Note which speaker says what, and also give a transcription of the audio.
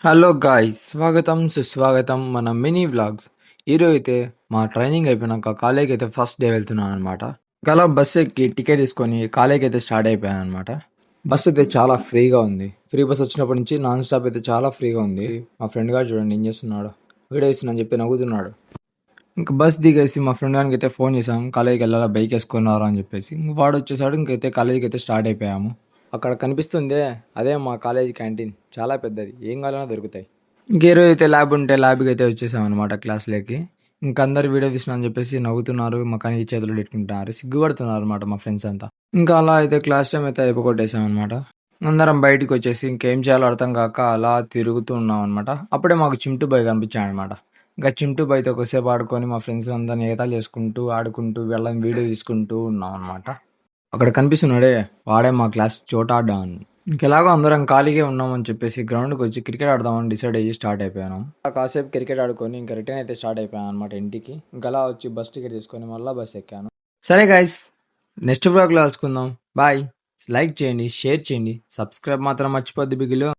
Speaker 1: Hello guys, స్వాగతం సుస్వాగతం మన మినీ వ్లాగ్స్. ఈరోజు అయితే మా ట్రైనింగ్ అయిపోయినాక కాలేజ్కి అయితే ఫస్ట్ డే వెళ్తున్నాను అనమాట. అలా బస్ ఎక్కి టికెట్ తీసుకొని కాలేజ్కి అయితే స్టార్ట్ అయిపోయాను అనమాట. బస్ అయితే చాలా ఫ్రీగా ఉంది. ఫ్రీ బస్ వచ్చినప్పటి నుంచి నాన్ స్టాప్ అయితే చాలా ఫ్రీగా ఉంది. మా ఫ్రెండ్ గారు చూడండి ఏం చేస్తున్నాడు, వీడియో ఇస్తున్నా చెప్పి నవ్వుతున్నాడు. ఇంకా బస్ దిగేసి మా ఫ్రెండ్ గారికి అయితే ఫోన్ చేసాం, కాలేజ్కి వెళ్ళాలా బైక్ వేసుకున్నారు అని చెప్పేసి. ఇంక వాడు వచ్చేసాడు, ఇంకైతే కాలేజ్కి అయితే స్టార్ట్ అయిపోయాము. అక్కడ కనిపిస్తుందే అదే మా కాలేజ్ క్యాంటీన్, చాలా పెద్దది, ఏం కావాలన్నా దొరుకుతాయి. ఇంక ఈరోజు అయితే ల్యాబ్ ఉంటే ల్యాబ్కి అయితే వచ్చేసాం అనమాట క్లాస్లోకి. ఇంక అందరు వీడియో తీసిన అని చెప్పేసి నవ్వుతున్నారు, మకానికి చేతులు పెట్టుకుంటున్నారు, సిగ్గుపడుతున్నారు అనమాట మా ఫ్రెండ్స్ అంతా. ఇంకా అలా అయితే క్లాస్ టైం అయితే అయిపోగొట్టేసాం అనమాట. అందరం బయటికి వచ్చేసి ఇంకేం చేయాలో అర్థం కాక అలా తిరుగుతూ ఉన్నాం అనమాట. అప్పుడే మాకు చింటూ బాయ్ కనిపించాడు అనమాట. ఇంకా చింటూ బాయ్తో ఒకసేపు ఆడుకొని మా ఫ్రెండ్స్ అందరిని ఏతాలు చేసుకుంటూ ఆడుకుంటూ వెళ్ళని వీడియో తీసుకుంటూ ఉన్నాం అనమాట. అక్కడ కనిపిస్తున్నాడే వాడే మా క్లాస్ చోటా డాన్. ఇంకెలాగో అందరం ఖాళీగా ఉన్నామని చెప్పేసి గ్రౌండ్కి వచ్చి క్రికెట్ ఆడదామని డిసైడ్ అయ్యి స్టార్ట్ అయిపోయాను. కాసేపు క్రికెట్ ఆడుకొని ఇంకా రిటర్న్ అయితే స్టార్ట్ అయిపోయాను అనమాట ఇంటికి. ఇంకా అలా వచ్చి బస్ టికెట్ తీసుకొని మళ్ళీ బస్ ఎక్కాను. సరే గైస్, నెక్స్ట్ వ్లాగ్లో కలుసుకుందాం. బాయ్. లైక్ చేయండి, షేర్ చేయండి, సబ్స్క్రైబ్ మాత్రం మర్చిపోద్ది బిగులు.